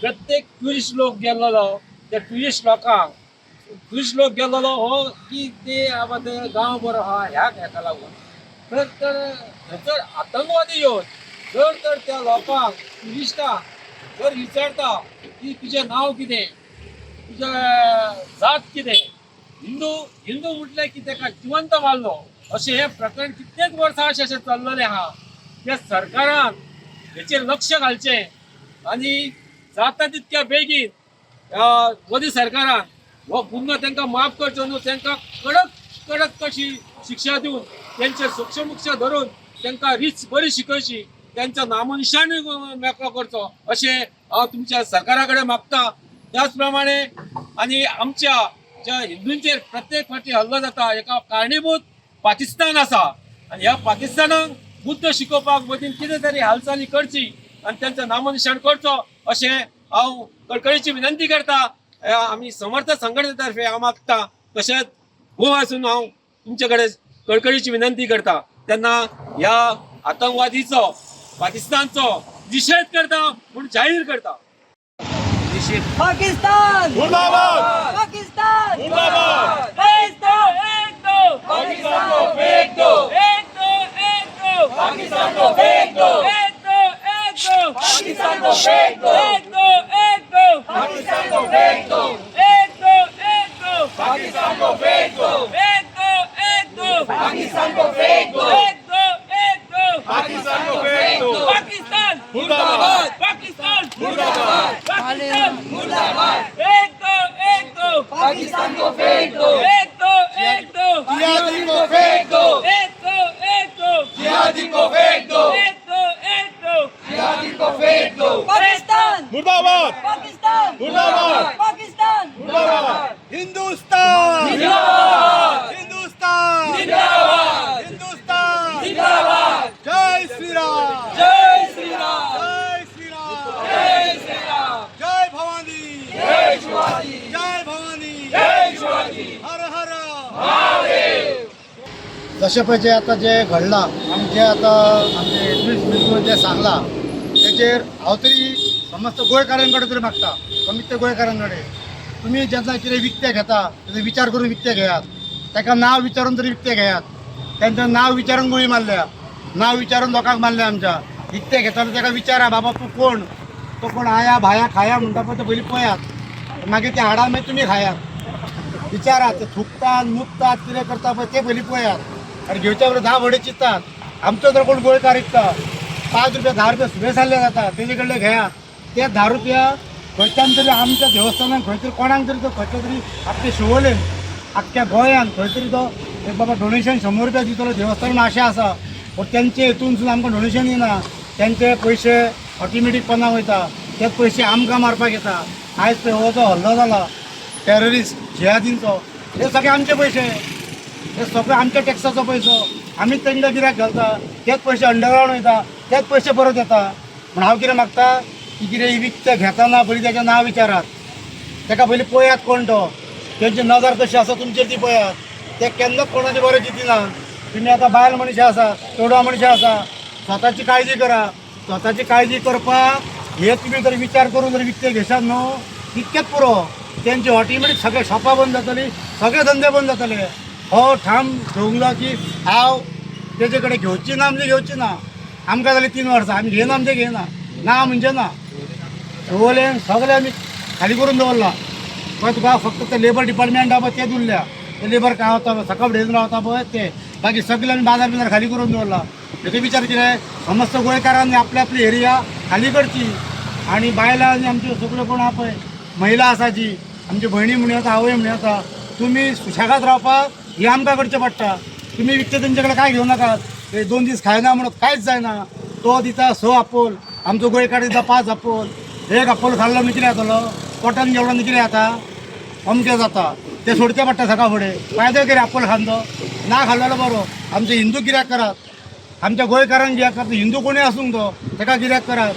प्रत्येक ट्युरिस्ट लोक गेल्लो त्या ट्युरिस्ट लोक गेल्लो हो की ते गांव बरो हा ह्याका लागून तर जर आतंकवादी येवन जर त्या लोकांक ट्युरिस्टांक जर विचारता की तुझें नांव कितें, तुझें जात कितें, हिंदू हिंदू म्हटलें की ताका जिवंत मारलो, अशें हे प्रकरण कितलेच वर्सां अशें चल्लेलें आहा. त्या सरकारान हेचेर लक्ष घालचें आनी जाता तितक्या बेगीन मोदी सरकारान हो गुन्हो तांकां माफ करचो न्हू, तांकां कडक कशी शिक्षा दिवन त्यांचे सूक्ष्म धरून तांकां रीच बरी शिकयची, त्यांचं नामनिशाणय मेकळो करचो अशें हांव तुमच्या सरकारा कडेन मागता. त्याच प्रमाणे आनी आमच्या ज्या हिंदूंचेर प्रत्येक फावटी हल्लो जाता हेका कारणीभूत पाकिस्तान आसा आनी ह्या पाकिस्तानाक बुद्ध शिकोवपाक मदीं कितें तरी हालचाली करची आनी त्यांचं नामनिशाण करचो अशें हांव कळकळीची विनंती करता. आमी समर्थ संघटनेतर्फे हांव मागता, तशेंच गोवा आसून हांव तुमचे कडेन कळकळीची विनंती करता. तेन्ना ह्या आतंकवादीचो पाकिस्तानचो निषेध करता म्हूण जाहीर करता. पाकिस्तान मुर्दाबाद, पाकिस्तान मुर्दाबाद, एक दो पाकिस्तान को फेंक दो, पाकिस्तान को फेंक दो, पाकिस्तान को फेंक दो, पाकिस्तान को फेंक दो, पाकिस्तान को फेंक दो, पाकिस्तान को फेंक दो, पाकिस्तान को फेंक दो, पाकिस्तान मुर्दाबाद, पाकिस्तान मुर्दाबाद, पाकिस्तान मुर्दाबाद, एक दो पाकिस्तान को फेंक दो, एक दो जिहादी को फेंक दो, जिहादी को फेंक दो, जिहादी को फेंक दो, पाकिस्तान मुर्दाबाद, पाकिस्तान मुर्दाबाद, पाकिस्तान मुर्दाबाद, हिंदुस्तान जिंदाबाद, हिंदुस्तान जिंदाबाद, हिंदुस्तान जिंदाबाद, जय श्री राम जय श्री राम, जय श्री राम जय श्री राम, जय भवानी जय शिवाजी, जय भवानी जय शिवाजी, हर हर महादेव. जशें पळय जें आतां जें घडलां आनी जें आतां आमचे ट्युरिस्ट मिनिस्टर जें सांगलां तेचेर हांव तरी समस्त गोंयकारां कडेन तरी मागता, कमीत ते गोंयकारां कडेन तुमी जेन्ना कितें विकतें घेता तेजो विचार करून विकतें घेयात, ताका नांव विचारून तरी विकतें घेयात. तेंचें नांव विचारून गुळी मारल्या, नांव विचारून लोकांक मारल्या. आमच्या विकतें घेताना ताका विचारा बाबा तूं कोण, तो कोण आया भाया खाया म्हणटा पळय तें पयलीं पळयात, मागीर ते हाडा मागीर तुमी खायात. विचारात ते थुकतात नुकतात कितें करता पळय ते पयलीं पळयात. आनी घेवच्या बरोबर 10 वडे चिंततात. आमचो जर कोण गोंयकार विकता 5 रुपया 10 रुपया सुबे जाल्ले जाता तेजे कडले घेयात. ते 10 रुपया खंयच्यान तरी आमच्या देवस्थानान खंय तरी कोणाक तरी तो खंयच्या तरी आपले शिवोलेन आख्ख्या गोंयान खंय तरी तो एक बाबा डोनेशन 100 रुपया दितलो देवस्थानान अशें आसा. पूण तेंचे हितून सुद्दां आमकां डोनेशन येना. तेंचे पयशे ऑटोमॅटीकपणान वयता, तेच पयशे आमकां मारपाक येता. आयज पळय हो जो हल्लो जाला टेररिस्ट जिहादींचो हे सगळे आमचे पयशे, हे सगळे आमच्या टॅक्साचो पयसो, आमीच तेंकां गिरायक घालता, तेच पयशे अंडरग्रावंड वयता, तेच पयशे परत येता. म्हण हांव कितें मागता की कितें विकतें घेतना पयलीं तेजें नांव विचारात, ताका पयलीं पळयात कोण तो, तेंची नजर कशी आसा तुमचेर ती पळयात. ते केन्नाच कोणाचें बरें चिंतिना. तुमी आतां बायल मनशां आसा, चेडवा मनशां आसा, स्वताची काळजी करा. स्वताची काळजी करपाक हे तुमी जर विचार करून जर विकतें घेशात न्हू तितकेच पुरो. तेंची ऑटोमॅटीक सगळे शॉपां बंद जातली, सगळे धंदे बंद जातले. हो ठाम ठेवलो की हांव तेजे कडेन घेवची ना म्हणजे घेवची ना. आमकां जालीं 3 वर्सां आमी घेयना म्हणजे घेयना, ना म्हणजे ना. शिवोलेन सगळे आमी खाली करून दवरला. पण तुका फक्त ते लेबर डिपार्टमेंट आहा पळय तेच उरल्या. ते लेबर काय होता सकाळ फुडें रावता पळय ते, बाकी सगळे आमी बाजार बिजार खाली करून दवरला. हेचे विचार कितें समस्त गोंयकारांनी आपली आपली एरिया खाली करची. आणि बायलां आनी आमच्यो सगळ्यो कोण आहा पळय महिला आसा जी आमची भयणी म्हणून येता, आवय म्हणून येता, तुमी सुशेगाद रावपाक हे आमकां करचें पडटा. तुमी विकते तेंचे कडेन कांय घेवं नाकात. ते 2 दीस खायना म्हणून कांयच जायना. तो दिता 6 आपोल, आमचो गोंयकार दिता 5 आपोल. 1 आपोल खाल्लो न्ही कितें जातलो, पोटान जेवलो न्ही कितें जाता, अमकें जाता. ते सोडचें पडटा सकाळ फुडें. फायदो कितें आपोल खांदो, ना खाल्लो बरो. आमचे हिंदू गिरायक करात, आमच्या गोंयकारांक गिरायक करता, हिंदू कोणी आसूंक तो ताका गिरायक करात.